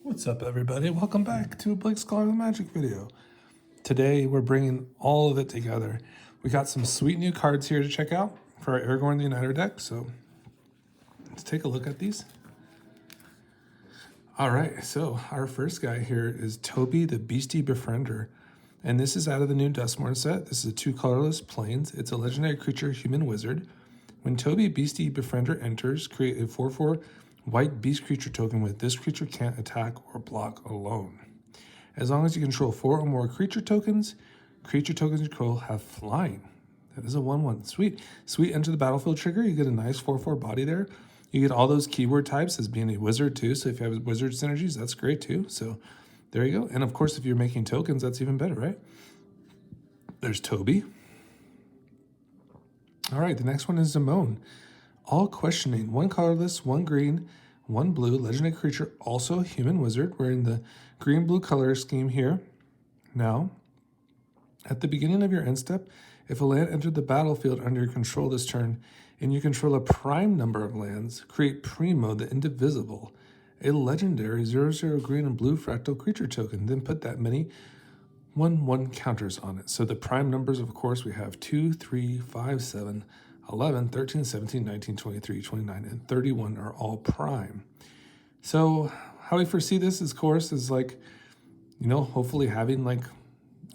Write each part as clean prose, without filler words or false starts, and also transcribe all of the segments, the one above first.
What's up, everybody? Welcome back to Blake's Scholar of the Magic video. Today, we're bringing all of it together. We got some sweet new cards here to check out for our Aragorn the Uniter deck, so let's take a look at these. All right, so our first guy here is Toby the Beastie Befriender, and this is out of the new Dustmorn set. This is a 2 colorless plains. It's a legendary creature, human wizard. When Toby Beastie Befriender enters, create a 4/4 white beast creature token with this creature can't attack or block alone. As long as you control 4 or more creature tokens you control have flying. That is a 1/1. Sweet. Sweet enter the battlefield trigger. You get a nice 4/4 body there. You get all those keyword types as being a wizard too. So if you have wizard synergies, that's great too. So there you go. And of course, if you're making tokens, that's even better, right? There's Toby. All right, the next one is Zimone. All questioning. 1 colorless, 1 green, 1 blue, legendary creature, also a human wizard. We're in the green-blue color scheme here. Now, at the beginning of your end step, if a land entered the battlefield under your control this turn, and you control a prime number of lands, create Primo, the Indivisible, a legendary 0/0 green and blue fractal creature token. Then put that many 1/1 counters on it. So the prime numbers, of course, we have 2, 3, 5, 7, 11, 13, 17, 19, 23, 29, and 31 are all prime. So how we foresee this, of course, is like, hopefully having like,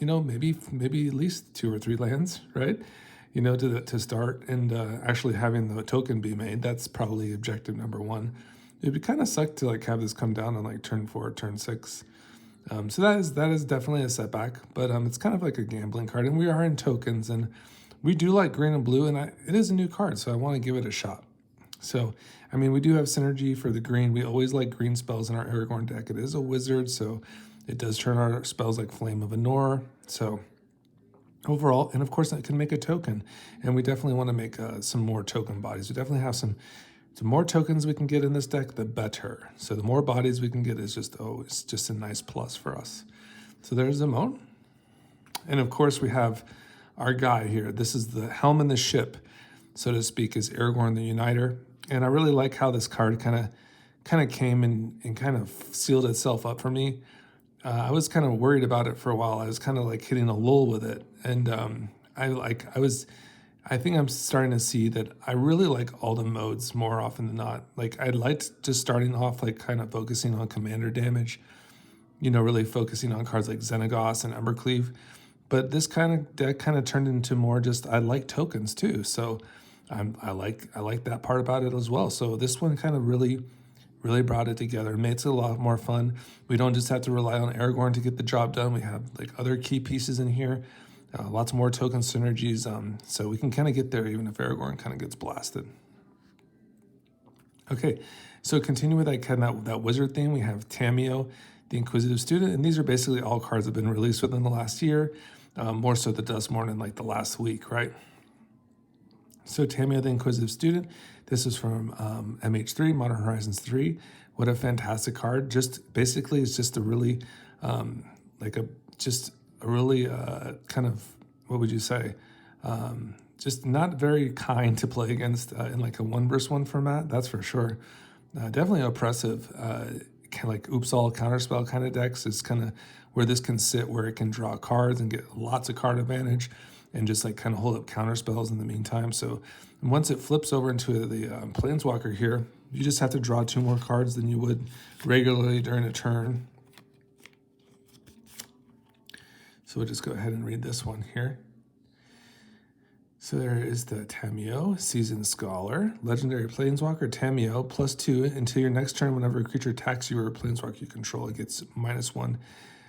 maybe at least 2 or 3 lands, right? To start and actually having the token be made. That's probably objective number 1. It'd be kind of suck to like have this come down on like turn 4, turn 6. So that is definitely a setback, but it's kind of like a gambling card, and we are in tokens, and we do like green and blue, and it is a new card, so I want to give it a shot. So, I mean, we do have synergy for the green. We always like green spells in our Aragorn deck. It is a wizard, so it does turn our spells like Flame of Anor. So overall, and of course, that can make a token, and we definitely want to make some more token bodies. We definitely have some. The more tokens we can get in this deck, the better. So the more bodies we can get is it's just a nice plus for us. So there's Zimone. And of course we have our guy here. This is the helm in the ship, so to speak, is Aragorn the Uniter. And I really like how this card kind of came and kind of sealed itself up for me. I was kind of worried about it for a while. I was kind of like hitting a lull with it. And I think I'm starting to see that I really like all the modes more often than not. Like I liked just starting off like kind of focusing on commander damage, really focusing on cards like Xenagos and Embercleave. But this kind of deck kind of turned into more just I like tokens too. So I like that part about it as well. So this one kind of really brought it together. It makes it a lot more fun. We don't just have to rely on Aragorn to get the job done. We have like other key pieces in here. Lots more token synergies, so we can kind of get there even if Aragorn kind of gets blasted. Okay, so continue with that wizard theme. We have Tamiyo, the Inquisitive Student, and these are basically all cards that have been released within the last year, more so the Dustmorn in like the last week, right? So Tamiyo, the Inquisitive Student, this is from MH3, Modern Horizons 3. What a fantastic card. Just basically, it's just a really, kind of, what would you say? Just not very kind to play against in like a 1-1 format, that's for sure. Definitely oppressive, kind of like oops all counterspell kind of decks is kind of where this can sit, where it can draw cards and get lots of card advantage and just like kind of hold up counterspells in the meantime. So once it flips over into the Planeswalker here, you just have to draw 2 more cards than you would regularly during a turn. So we'll just go ahead and read this one here. So there is the Tamiyo, Seasoned Scholar, Legendary Planeswalker Tamiyo, +2 until your next turn. Whenever a creature attacks you or a Planeswalker you control, it gets -1,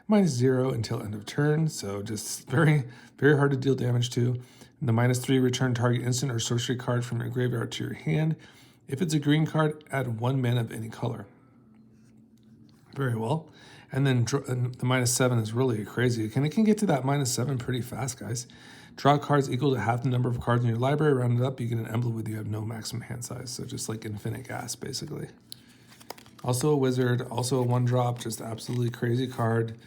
-0 until end of turn. So just very, very hard to deal damage to. And the -3, return target instant or sorcery card from your graveyard to your hand. If it's a green card, add 1 mana of any color. Very well. And then the -7 is really crazy. It can get to that -7 pretty fast, guys. Draw cards equal to half the number of cards in your library. Round it up, you get an emblem with you have no maximum hand size. So just like infinite gas, basically. Also a wizard, also a 1-drop, just absolutely crazy card.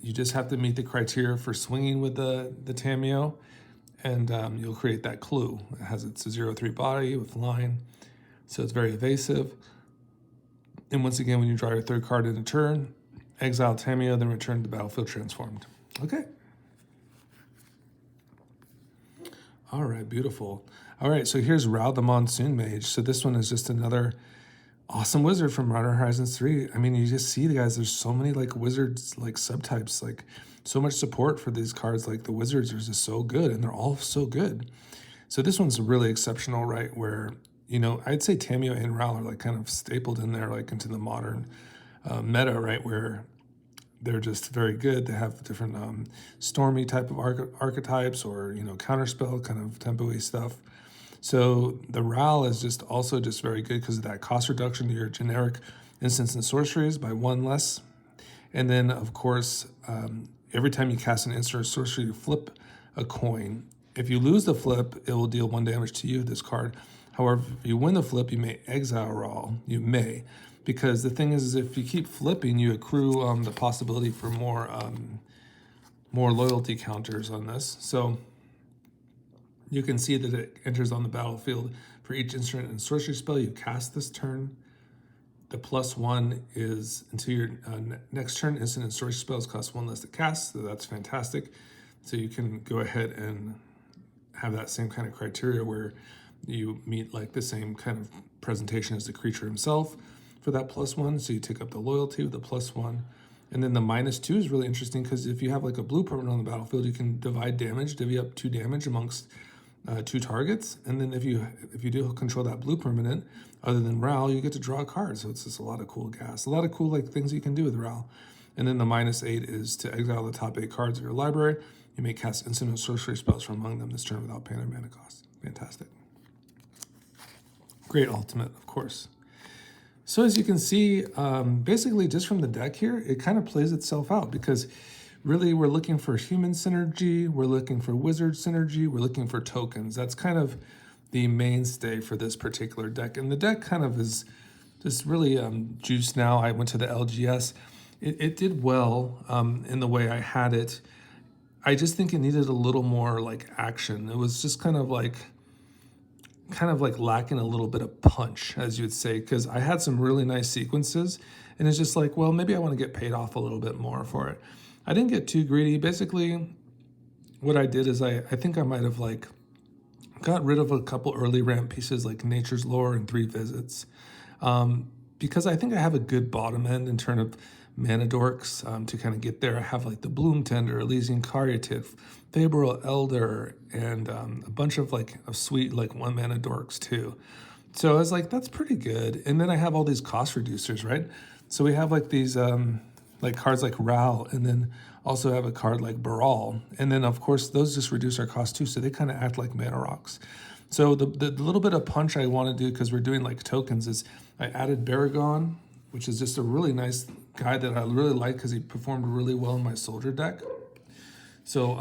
You just have to meet the criteria for swinging with the Tamiyo, and you'll create that clue. It's a 0/3 body with line, so it's very evasive. And once again, when you draw your third card in a turn, exile Tameo, then return to the battlefield transformed. Okay. All right, beautiful. All right, so here's Rao the Monsoon Mage. So this one is just another awesome wizard from Modern Horizons 3. I mean, you just see, guys, there's so many like wizards, like subtypes, like so much support for these cards. Like the wizards are just so good, and they're all so good. So this one's really exceptional, right? Where, you know, I'd say Tameo and Rao are like kind of stapled in there, like into the modern meta, right? Where they're just very good. They have different stormy type of archetypes, or, you know, counterspell kind of tempo-y stuff. So the Ral is just also just very good because of that cost reduction to your generic instants and sorceries by 1 less. And then, of course, every time you cast an instant or sorcery, you flip a coin. If you lose the flip, it will deal 1 damage to you, this card. However, if you win the flip, you may exile Ral. You may. Because the thing is if you keep flipping, you accrue the possibility for more loyalty counters on this. So you can see that it enters on the battlefield for each instant and sorcery spell you cast this turn. The +1 is until your next turn, instant and sorcery spells cost 1 less to cast, so that's fantastic. So you can go ahead and have that same kind of criteria where you meet like the same kind of presentation as the creature himself for that +1, so you take up the loyalty with the +1. And then the -2 is really interesting because if you have like a blue permanent on the battlefield, you can divide damage, divvy up 2 damage amongst 2 targets. And then if you do control that blue permanent, other than Ral, you get to draw a card. So it's just a lot of cool gas, a lot of cool like things you can do with Ral. And then the -8 is to exile the top 8 cards of your library. You may cast instant and sorcery spells from among them this turn without paying their mana cost. Fantastic. Great ultimate, of course. So as you can see, basically just from the deck here, it kind of plays itself out because really we're looking for human synergy, we're looking for wizard synergy, we're looking for tokens. That's kind of the mainstay for this particular deck. And the deck kind of is just really juiced now. I went to the LGS. It did well in the way I had it. I just think it needed a little more like action. It was just kind of like lacking a little bit of punch, as you would say, because I had some really nice sequences, and it's just like, well, maybe I want to get paid off a little bit more for it. I didn't get too greedy. Basically, what I did is I think I might have like got rid of a couple early ramp pieces like Nature's Lore and 3 Visits, because I think I have a good bottom end in terms of mana dorks to kind of get there. I have like the Bloom Tender, Elysian Caryatid, Favorable Elder, and a bunch of like sweet like 1 mana dorks too. So I was like, that's pretty good. And then I have all these cost reducers, right? So we have like these like cards like Ral, and then also have a card like Baral. And then of course those just reduce our cost too, so they kind of act like mana rocks. So the little bit of punch I want to do, because we're doing like tokens, is I added Baragon, which is just a really nice guy that I really like because he performed really well in my soldier deck. So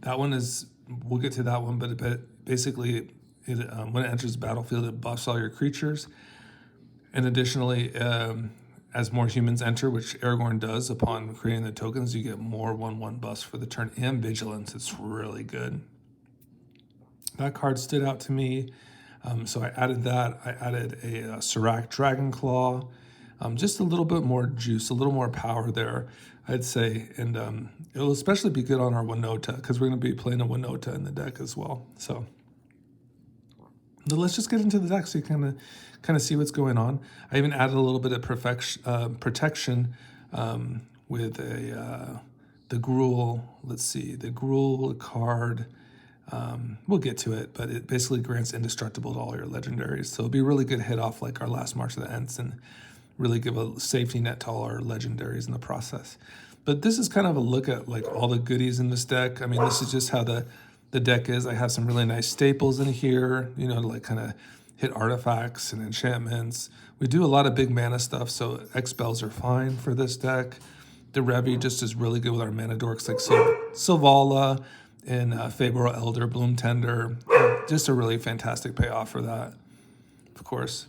that one is, we'll get to that one, but basically when it enters the battlefield, it buffs all your creatures. And additionally, as more humans enter, which Aragorn does upon creating the tokens, you get more 1/1 buffs for the turn and vigilance. It's really good. That card stood out to me, so I added that. I added a Serac Dragonclaw, just a little bit more juice, a little more power there, I'd say. And it will especially be good on our Winota, because we're going to be playing a Winota in the deck as well. So but let's just get into the deck so you kind of see what's going on. I even added a little bit of protection with the Gruul. Let's see, the Gruul card. We'll get to it, but it basically grants indestructible to all your legendaries. So it'll be a really good hit off like our last March of the Ents and really give a safety net to all our legendaries in the process. But this is kind of a look at like all the goodies in this deck. I mean, this is just how the deck is. I have some really nice staples in here, you know, to like kind of hit artifacts and enchantments. We do a lot of big mana stuff, so X-Spells are fine for this deck. The Revi just is really good with our mana dorks like Silvala and Favorable Elder, Bloom Tender. Just a really fantastic payoff for that, of course.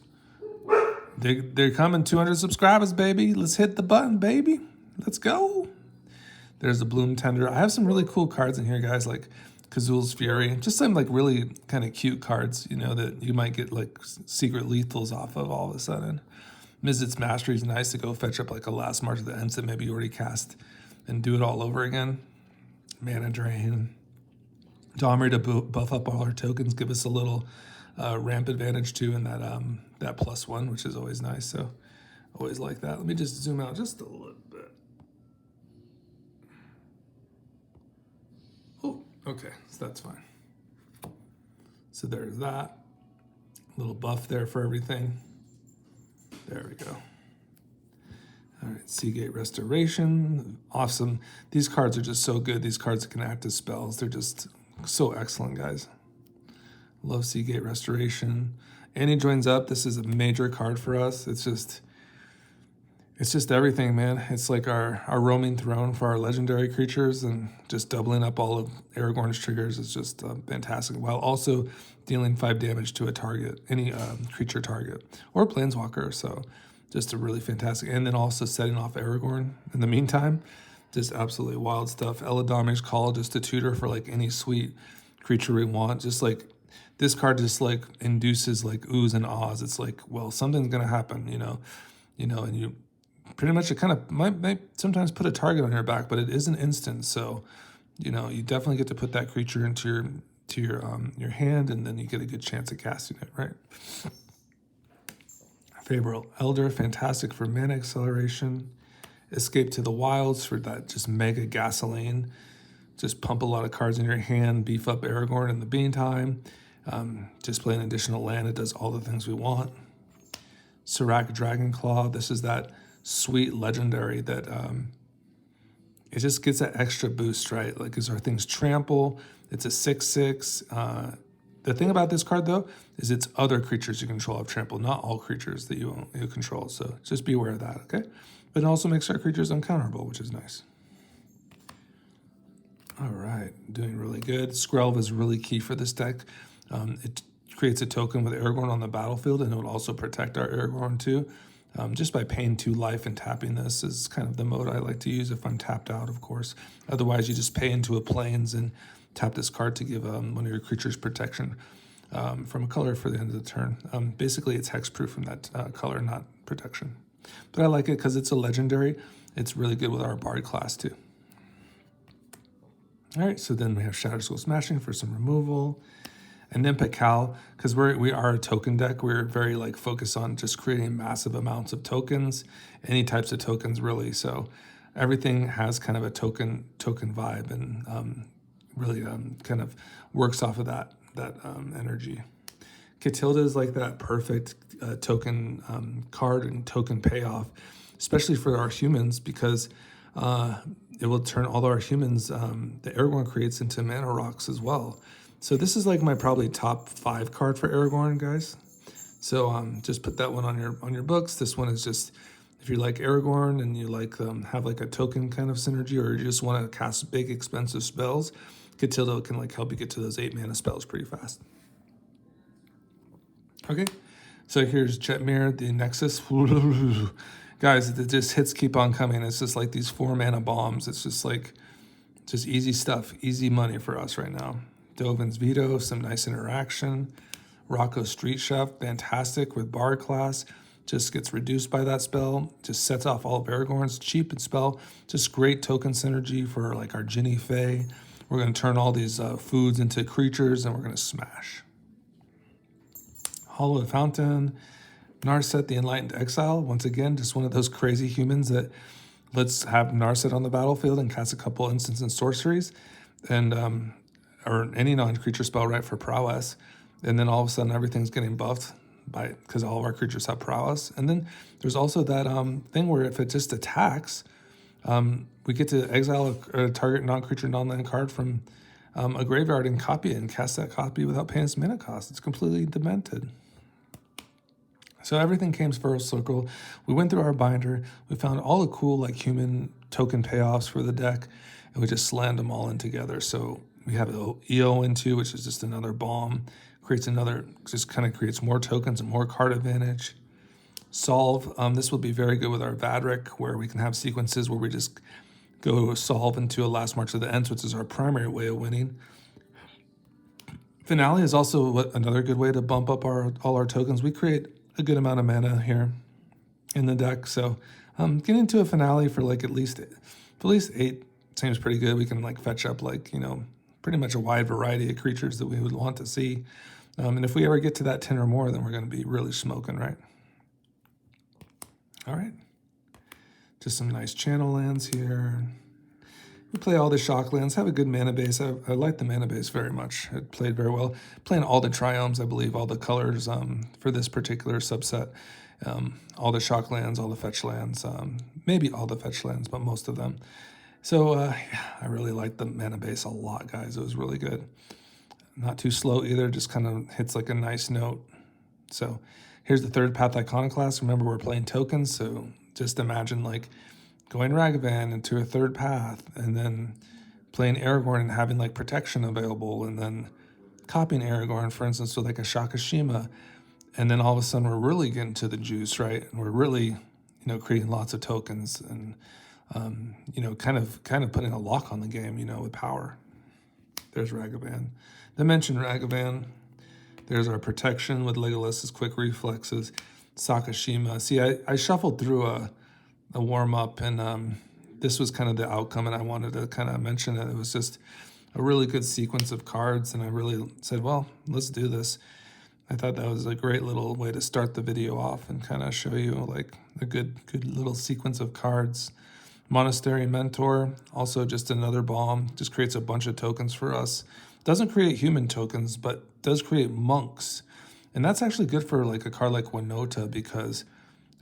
They're coming, 200 subscribers, baby. Let's hit the button, baby. Let's go. There's the Bloom Tender. I have some really cool cards in here, guys, like Kazul's Fury. Just some like really kind of cute cards, you know, that you might get like secret lethals off of all of a sudden. Mizzet's Mastery is nice to go fetch up like a last march of the ends that maybe you already cast and do it all over again. Mana Drain. Domri to buff up all our tokens, give us a little ramp advantage too in that +1, which is always nice. So always like that. Let me just zoom out just a little bit. Oh, okay, so that's fine. So there's that. Little buff there for everything. There we go. All right, Seagate Restoration, awesome. These cards are just so good. These cards can act as spells. They're just so excellent, guys. Love Seagate Restoration. Annie joins up. This is a major card for us. It's just everything, man. It's like our roaming throne for our legendary creatures, and just doubling up all of Aragorn's triggers is just fantastic, while also dealing 5 damage to a target, any creature target, or planeswalker. So just a really fantastic, and then also setting off Aragorn in the meantime. Just absolutely wild stuff. Eladamri's Call, just a tutor for like any sweet creature we want. Just like this card just like induces like oohs and ahs. It's like, well, something's gonna happen, and you pretty much, it kind of might sometimes put a target on your back, but it is an instant. So, you definitely get to put that creature into your hand, and then you get a good chance at casting it, right? Favorite Elder, fantastic for mana acceleration. Escape to the Wilds for that just mega gasoline. Just pump a lot of cards in your hand, beef up Aragorn in the meantime. Just play an additional land. It does all the things we want. Sirac Dragonclaw, this is that sweet legendary that it just gets that extra boost, right? Like, because our things trample. It's a 6/6. The thing about this card, though, is it's other creatures you control have trample, not all creatures that you control. So just be aware of that, okay? But it also makes our creatures uncounterable, which is nice. All right, doing really good. Skrelv is really key for this deck. It creates a token with Aragorn on the battlefield, and it would also protect our Aragorn too. Just by paying 2 life and tapping this is kind of the mode I like to use if I'm tapped out, of course. Otherwise, you just pay into a plains and tap this card to give one of your creatures protection from a color for the end of the turn. Basically, it's hexproof from that color, not protection. But I like it because it's a legendary. It's really good with our Bard class too. All right, so then we have Shatter Skull Smashing for some removal. And then Pakal, because we are a token deck, we're very like focused on just creating massive amounts of tokens, any types of tokens really. So everything has kind of a token vibe, and really kind of works off of that energy. Catilda is like that perfect token card and token payoff, especially for our humans, because it will turn all our humans that Aragorn creates into mana rocks as well. So this is like my probably top 5 card for Aragorn, guys. So just put that one on your books. This one is just, if you like Aragorn and you like have like a token kind of synergy, or you just want to cast big expensive spells, Catilda can like help you get to those 8 mana spells pretty fast. Okay, so here's Jetmir, the Nexus. Guys, the just hits keep on coming. It's just like these 4 mana bombs. It's just like easy stuff, easy money for us right now. Dovin's Veto, some nice interaction. Rocco Street Chef, fantastic with Bard class. Just gets reduced by that spell. Just sets off all of Aragorn's cheap spell. Just great token synergy for like our Ginny Fae. We're going to turn all these foods into creatures, and we're going to smash. Hollow Fountain. Narset the Enlightened Exile. Once again, just one of those crazy humans that let's have Narset on the battlefield and cast a couple instants and sorceries. And or any non-creature spell, right, for prowess, and then all of a sudden everything's getting buffed because all of our creatures have prowess. And then there's also that thing where if it just attacks, we get to exile a target non-creature non-land card from a graveyard and copy it and cast that copy without paying its mana cost. It's completely demented. So everything came full circle. We went through our binder. We found all the cool like human token payoffs for the deck, and we just slammed them all in together. So we have EO into, which is just another bomb, just kind of creates more tokens and more card advantage. Solve, this will be very good with our Vadric, where we can have sequences where we just go solve into a last march of the ends, which is our primary way of winning. Finale is also another good way to bump up all our tokens. We create a good amount of mana here. in the deck. So getting to a finale for like at least 8 seems pretty good. We can like fetch up like, pretty much a wide variety of creatures that we would want to see. And if we ever get to that 10 or more, then we're going to be really smoking, right? All right. Just some nice channel lands here. We play all the shock lands, have a good mana base. I like the mana base very much. It played very well. Playing all the triomes, I believe, all the colors for this particular subset. All the shock lands, all the fetch lands, maybe all the fetch lands, but most of them. So I really liked the mana base a lot, guys. It was really good. Not too slow either, just kind of hits like a nice note. So here's the third path iconoclast. Remember, we're playing tokens, so just imagine like going Ragavan into a third path and then playing Aragorn and having like protection available, and then copying Aragorn, for instance, with like a Shakashima. And then all of a sudden we're really getting to the juice, right? And we're really, creating lots of tokens and, kind of putting a lock on the game, with power. There's Ragavan. They mentioned Ragavan. There's our protection with Legolas's quick reflexes. Sakashima. See, I shuffled through a warm-up, and this was kind of the outcome, and I wanted to kind of mention it. It was just a really good sequence of cards, and I really said, well, let's do this. I thought that was a great little way to start the video off and kind of show you like a good little sequence of cards. Monastery Mentor, also just another bomb, just creates a bunch of tokens for us. Doesn't create human tokens, but does create monks. And that's actually good for like a card like Winota, because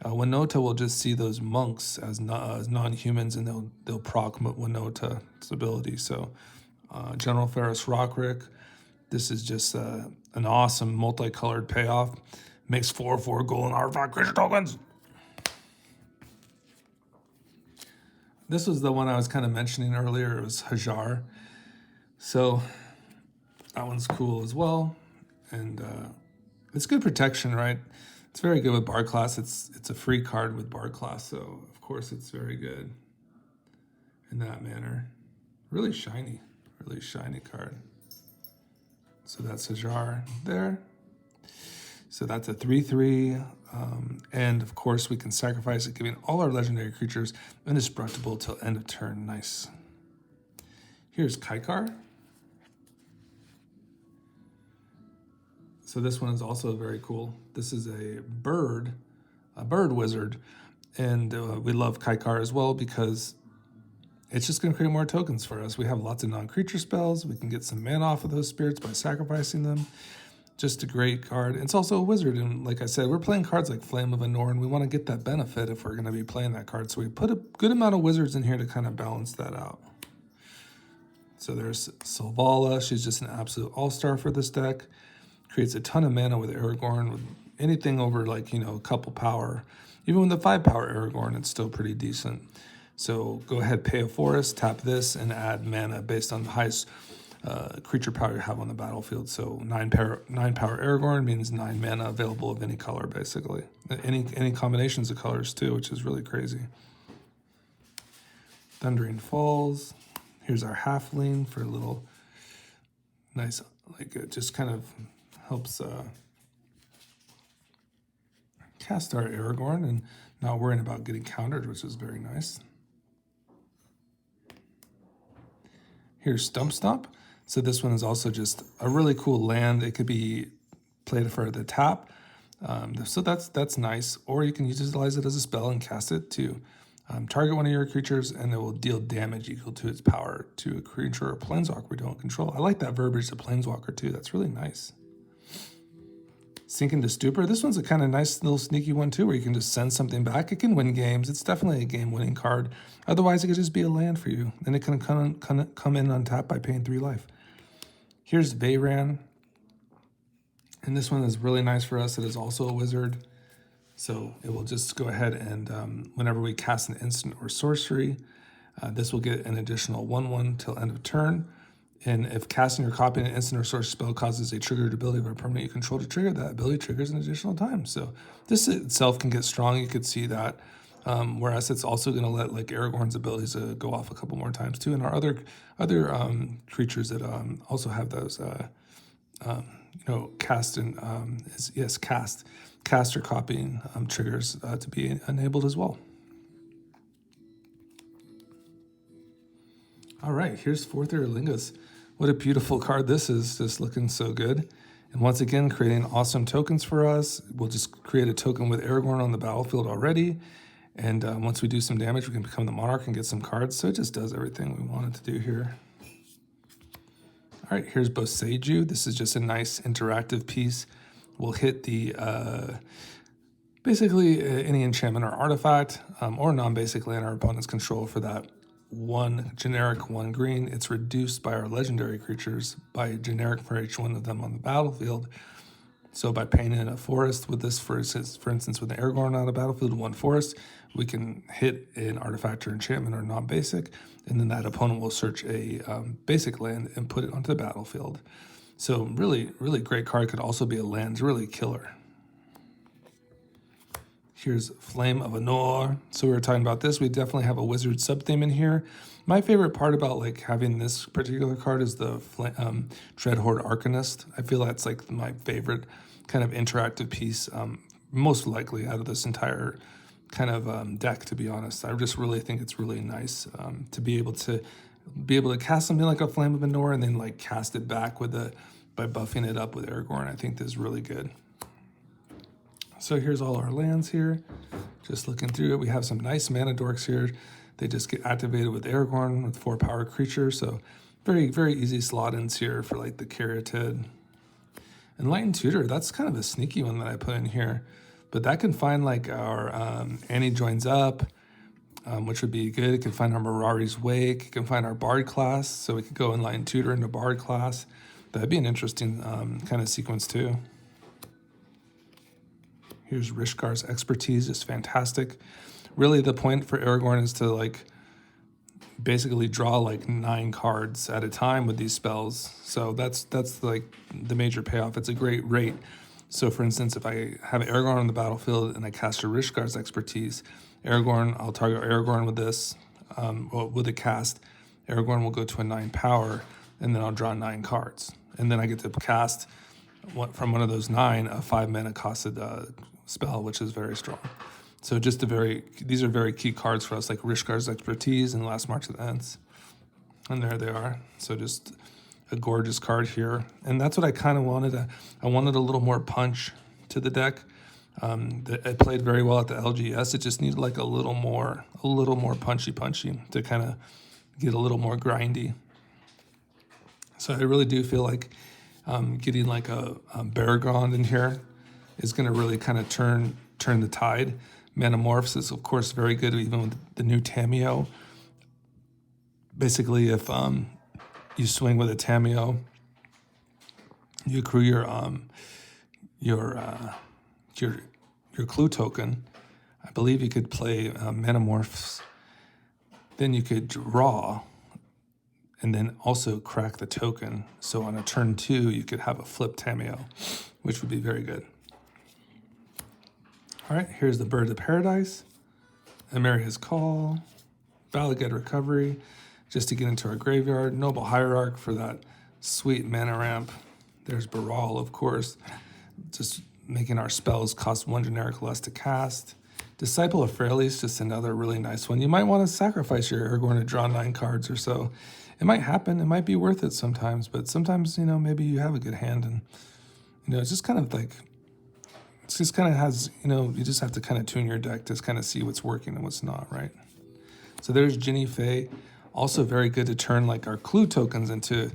Winota will just see those monks as non-humans, and they'll proc Winota's ability. So General Ferris Rockrick, this is just an awesome multicolored payoff. Makes 4/4 golden artifact creature tokens. This was the one I was kind of mentioning earlier. It was Hajar. So that one's cool as well. And it's good protection, right? It's very good with Bard class. It's a free card with Bard class, so of course it's very good in that manner. Really shiny card. So that's Hajar there. So that's a 3/3. And of course we can sacrifice it, giving all our legendary creatures indestructible till end of turn. Nice. Here's Kaikar. So this one is also very cool. This is a bird wizard. And we love Kaikar as well because it's just going to create more tokens for us. We have lots of non-creature spells. We can get some mana off of those spirits by sacrificing them. Just a great card. It's also a wizard, and like I said, we're playing cards like Flame of Anor, and we want to get that benefit if we're going to be playing that card. So we put a good amount of wizards in here to kind of balance that out. So there's Selvala. She's just an absolute all-star for this deck. Creates a ton of mana with Aragorn. With anything over like, a couple power. Even with the 5 power Aragorn, it's still pretty decent. So go ahead, pay a forest, tap this, and add mana based on the highest creature power you have on the battlefield. So 9 power Aragorn means 9 mana available of any color, basically. Any combinations of colors too, which is really crazy. Thundering Falls. Here's our halfling for a little nice, like it just kind of helps cast our Aragorn and not worrying about getting countered, which is very nice. Here's Stump Stomp. So this one is also just a really cool land. It could be played for the tap. So that's nice. Or you can utilize it as a spell and cast it to target one of your creatures, and it will deal damage equal to its power to a creature or planeswalker we don't control. I like that verbiage to planeswalker too. That's really nice. Sink into Stupor. This one's a kind of nice little sneaky one too, where you can just send something back. It can win games. It's definitely a game-winning card. Otherwise, it could just be a land for you, and it can come in untapped by paying 3 life. Here's Veyran, and this one is really nice for us. It is also a wizard, so it will just go ahead and whenever we cast an instant or sorcery, this will get an additional 1/1 till end of turn. And if casting or copying an instant or sorcery spell causes a triggered ability of a permanent you control to trigger, that ability triggers an additional time. So this itself can get strong. You could see that. Whereas it's also going to let like Aragorn's abilities go off a couple more times too. And our other creatures that also have those, cast and cast caster copying triggers to be enabled as well. All right, here's Fourth Lingus. What a beautiful card this is, just looking so good. And once again, creating awesome tokens for us. We'll just create a token with Aragorn on the battlefield already. And once we do some damage, we can become the Monarch and get some cards. So it just does everything we want it to do here. All right, here's Boseiju. This is just a nice interactive piece. We'll hit the, basically any enchantment or artifact, or non-basic land our opponent's control for that one generic, one green. It's reduced by our legendary creatures by generic for each one of them on the battlefield. So by paying in a forest with this, for instance, with an Aragorn on the battlefield, one forest, we can hit an artifact or enchantment or non-basic, and then that opponent will search a basic land and put it onto the battlefield. So really, really great card. Could also be a land. It's really killer. Here's Flame of Anor. So we were talking about this. We definitely have a wizard sub-theme in here. My favorite part about like having this particular card is the Dreadhorde Arcanist. I feel that's like my favorite kind of interactive piece, most likely out of this entire kind of deck, to be honest. I just really think it's really nice to be able to cast something like a Flame of Anor and then like cast it back with by buffing it up with Aragorn. I think this is really good. So here's all our lands here. Just looking through it, we have some nice mana dorks here. They just get activated with Aragorn with 4 power creatures. So very, very easy slot-ins here for like the Caryatid. Enlightened Tutor, that's kind of a sneaky one that I put in here. But that can find like our Annie Joins Up, which would be good. It can find our Mirari's Wake. It can find our Bard class. So we could go Enlightened Tutor into Bard class. That'd be an interesting kind of sequence too. Here's Rishkar's Expertise, just fantastic. Really the point for Aragorn is to like basically draw like 9 cards at a time with these spells. So that's like the major payoff. It's a great rate. So for instance, if I have Aragorn on the battlefield and I cast a Rishkar's Expertise, I'll target Aragorn with this, with a cast. Aragorn will go to a 9 power, and then I'll draw 9 cards. And then I get to cast from one of those 9 a 5 mana costed spell, which is very strong. So just these are very key cards for us, like Rishkar's Expertise and Last March of the Ents. And there they are. So just a gorgeous card here. And that's what I kind of wanted. I wanted a little more punch to the deck. It played very well at the LGS. It just needed like a little more punchy to kind of get a little more grindy. So I really do feel like getting like a Baragond in here is going to really kind of turn the tide. Manamorphs is, of course, very good, even with the new Tamiyo. Basically, if you swing with a Tamiyo, you accrue your clue token. I believe you could play Manamorphs. Then you could draw, and then also crack the token. So on a turn 2, you could have a flip Tamiyo, which would be very good. All right, here's the Bird of Paradise, Emeria's Call, Valaged Recovery, just to get into our graveyard, Noble Hierarch for that sweet mana ramp. There's Baral, of course, just making our spells cost 1 generic less to cast. Disciple of Freyalise, just another really nice one. You might want to sacrifice your Aragorn to draw 9 cards or so. It might happen, it might be worth it sometimes, but sometimes, maybe you have a good hand and, it's just kind of like, it just kind of has, you just have to kind of tune your deck to kind of see what's working and what's not, right? So there's Ginny Faye. Also very good to turn like our clue tokens into,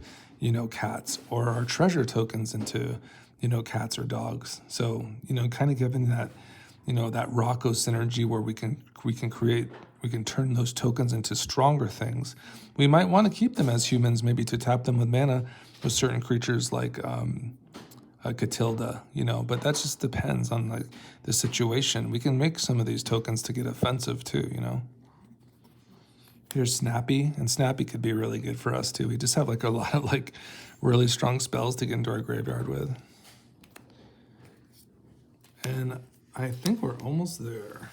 cats, or our treasure tokens into, cats or dogs. So, kind of giving that, that Rocco synergy where we can turn those tokens into stronger things. We might want to keep them as humans, maybe to tap them with mana with certain creatures like Catilda, but that just depends on like the situation. We can make some of these tokens to get offensive too, Here's Snappy, and Snappy could be really good for us too. We just have like a lot of like really strong spells to get into our graveyard with. And I think we're almost there.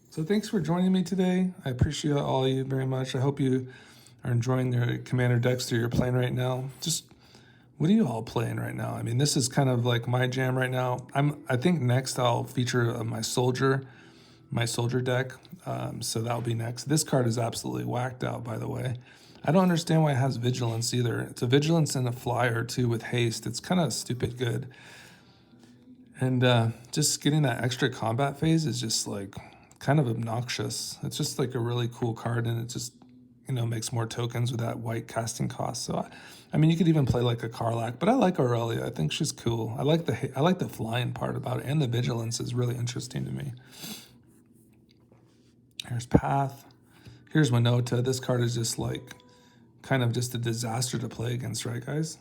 So thanks for joining me today. I appreciate all of you very much. I hope you are enjoying the Commander decks that you're playing right now. Just What are you all playing right now? I mean, this is kind of like my jam right now. I think next I'll feature my soldier deck. So that'll be next. This card is absolutely whacked out, by the way. I don't understand why it has vigilance either. It's a vigilance and a flyer too with haste. It's kind of stupid good. And just getting that extra combat phase is just like kind of obnoxious. It's just like a really cool card, and it just, you know, makes more tokens with that white casting cost. So I mean, you could even play like a Karlach, but I like Aurelia. I think she's cool. I like the flying part about it, and the vigilance is really interesting to me. Here's Path. Here's Winota. This card is just like kind of just a disaster to play against, right, guys?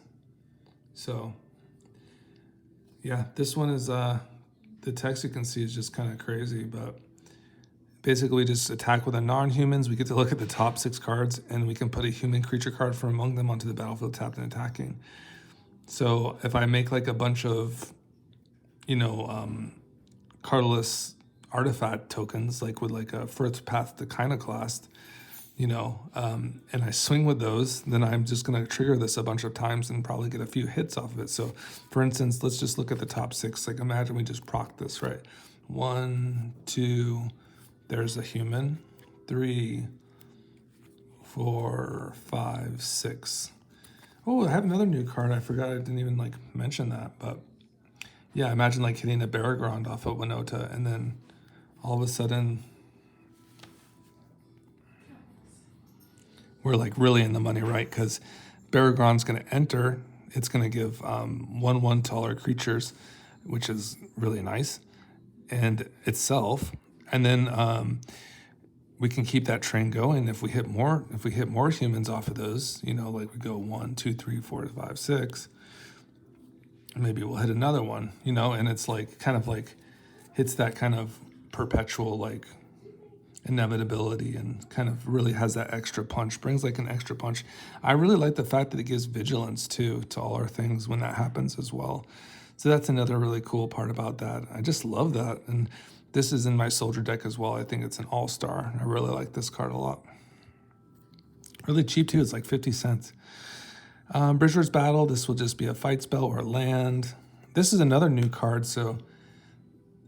So yeah, this one is the text you can see is just kind of crazy, but basically we just attack with our non-humans. We get to look at the top 6 cards, and we can put a human creature card from among them onto the battlefield tapped and attacking. So if I make like a bunch of, you know, cardless artifact tokens, like with like a First Path to Iconoclast, you know, and I swing with those, then I'm just going to trigger this a bunch of times and probably get a few hits off of it. So for instance, let's just look at the top 6. Like imagine we just proc this, right? 1, 2, there's a human. 3, 4, 5, 6. Oh, I have another new card. I forgot I didn't even like mention that, but yeah, imagine like hitting a Aragorn off of Winota, and then all of a sudden we're like really in the money, right? Because Aragorn's going to enter. It's going to give 1/1 to all our creatures, which is really nice, and itself. And then we can keep that train going if we hit more. If we hit more humans off of those, you know, like we go 1, 2, 3, 4, 5, 6. Maybe we'll hit another one, you know, and it's like kind of like hits that kind of perpetual like inevitability, and kind of really has that extra punch, brings like an extra punch. I really like the fact that it gives vigilance too to all our things when that happens as well. So that's another really cool part about that. I just love that. And this is in my soldier deck as well. I think it's an all-star. I really like this card a lot. Really cheap too, it's like 50 cents. Bridger's Battle, this will just be a fight spell or land. This is another new card, so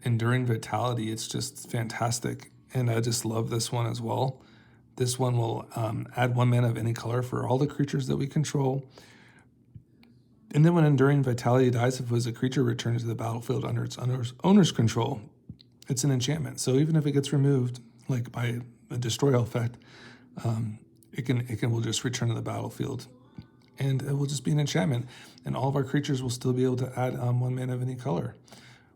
Enduring Vitality, it's just fantastic. And I just love this one as well. This one will add 1 mana of any color for all the creatures that we control. And then when Enduring Vitality dies, if it was a creature returned to the battlefield under its owner's control, it's an enchantment. So even if it gets removed, like by a destroy effect, it will just return to the battlefield. And it will just be an enchantment. And all of our creatures will still be able to add 1 mana of any color,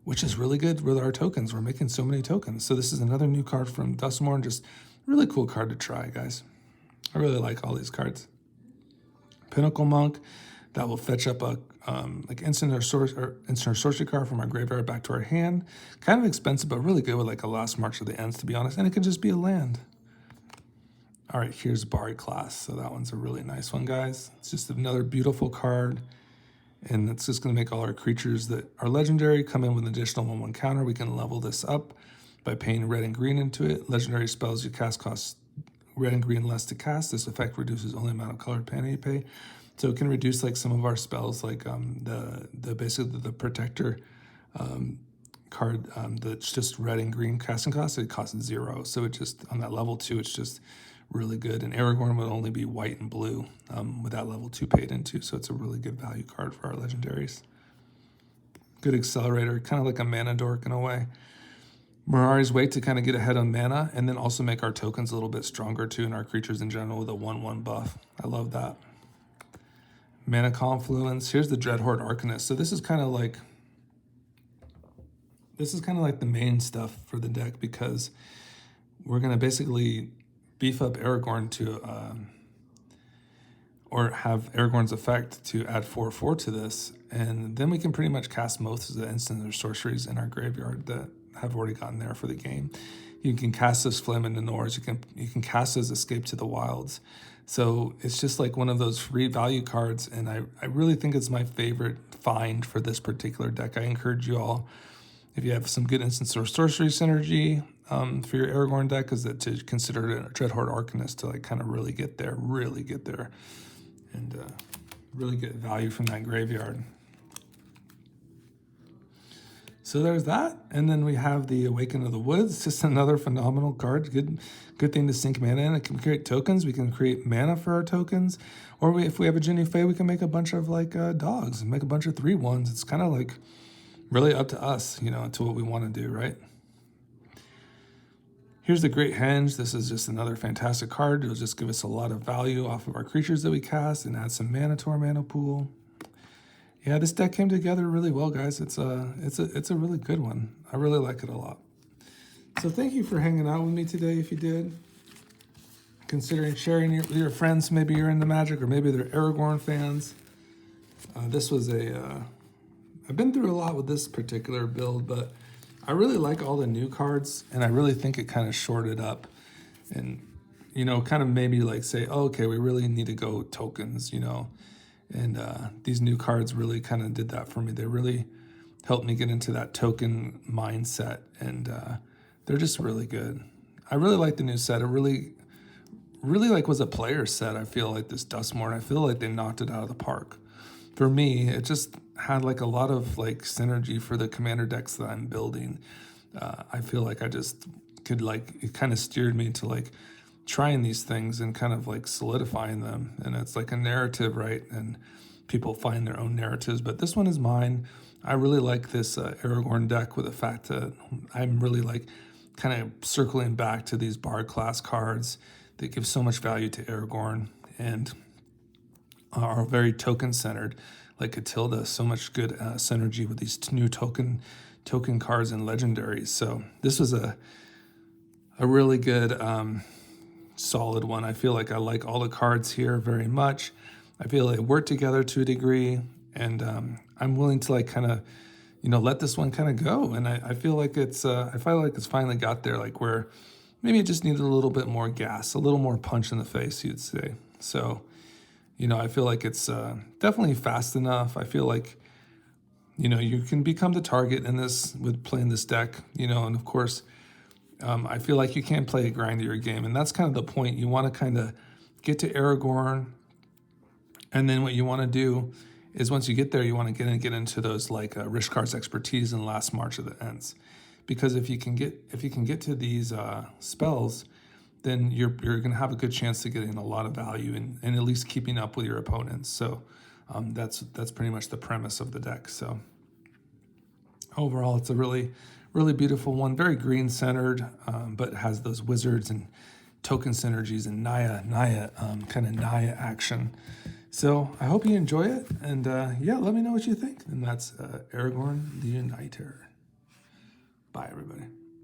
which is really good with our tokens. We're making so many tokens. So this is another new card from Dustmorn. Just really cool card to try, guys. I really like all these cards. Pinnacle Monk, that will fetch up a like instant or sorcery card from our graveyard back to our hand. Kind of expensive, but really good with like a Last March of the Ends, to be honest. And it can just be a land. All right, here's Bari Class. So that one's a really nice one, guys. It's just another beautiful card. And it's just going to make all our creatures that are legendary come in with an additional 1/1 counter. We can level this up by paying red and green into it. Legendary spells you cast cost red and green less to cast. This effect reduces only amount of colored mana you pay. So it can reduce like some of our spells, like basically the Protector card that's just red and green casting cost. It costs 0. So it just on that level 2, it's just really good. And Aragorn would only be white and blue with that level 2 paid into. So it's a really good value card for our legendaries. Good accelerator, kind of like a mana dork in a way. Mirari's Wait to kind of get ahead on mana, and then also make our tokens a little bit stronger too, and our creatures in general with a 1/1 buff. I love that. Mana Confluence. Here's the Dreadhorde Arcanist. So this is kind of like the main stuff for the deck, because we're going to basically beef up Aragorn to or have Aragorn's effect to add 4/4 to this, and then we can pretty much cast most of the instants or sorceries in our graveyard that have already gotten there for the game. You can cast this Flame into Nords. You can cast this Escape to the Wilds. So it's just like one of those free value cards, and I really think it's my favorite find for this particular deck. I encourage you all, if you have some good instants or sorcery synergy for your Aragorn deck, is that to consider a Dreadhorde Arcanist to like kind of really get there. And really get value from that graveyard. So there's that, and then we have the Awaken of the Woods, just another phenomenal card. Good thing to sink mana in. It can create tokens. We can create mana for our tokens, or if we have a Jinny Fae, we can make a bunch of like dogs and make a bunch of 3/1s. It's kind of like really up to us, you know, to what we want to do, right? Here's the Great Henge. This is just another fantastic card. It'll just give us a lot of value off of our creatures that we cast and add some mana to our mana pool. Yeah, this deck came together really well, guys. It's a really good one. I really like it a lot. So thank you for hanging out with me today. If you did, considering sharing with your friends, maybe you're into Magic or maybe they're Aragorn fans. This was I've been through a lot with this particular build, but I really like all the new cards, and I really think it kind of shorted up and, you know, kind of made me like say, oh, okay, we really need to go tokens, you know. And these new cards really kind of did that for me. They really helped me get into that token mindset, and they're just really good. I really like the new set. It really like was a player set. I feel like this Dustmore, and I feel like they knocked it out of the park. For me, it just had like a lot of like synergy for the commander decks that I'm building. I feel like I just could like, it kind of steered me to like trying these things and kind of like solidifying them. And it's like a narrative, right? And people find their own narratives, but this one is mine. I really like this Aragorn deck with the fact that I'm really like kind of circling back to these Bard class cards that give so much value to Aragorn and are very token centered, like Catilda. So much good synergy with these new token cards and legendaries. So this was a really good solid one. I feel like I like all the cards here very much. I feel they work together to a degree, and I'm willing to like kind of, you know, let this one kind of go. And I feel like it's finally got there, like where maybe it just needed a little bit more gas, a little more punch in the face, you'd say. So, you know, I feel like it's definitely fast enough. I feel like, you know, you can become the target in this with playing this deck, you know, and of course, I feel like you can't play a grindier game, and that's kind of the point. You want to kind of get to Aragorn, and then what you want to do is once you get there, you want to get into those like Rishkar's expertise and Last March of the Ents, because if you can get to these spells, then you're going to have a good chance to getting a lot of value and at least keeping up with your opponents. So that's pretty much the premise of the deck. So overall, it's a really beautiful one, very green centered, but has those wizards and token synergies and Naya kind of Naya action. So I hope you enjoy it, and yeah, let me know what you think. And that's Aragorn the Uniter. Bye, everybody.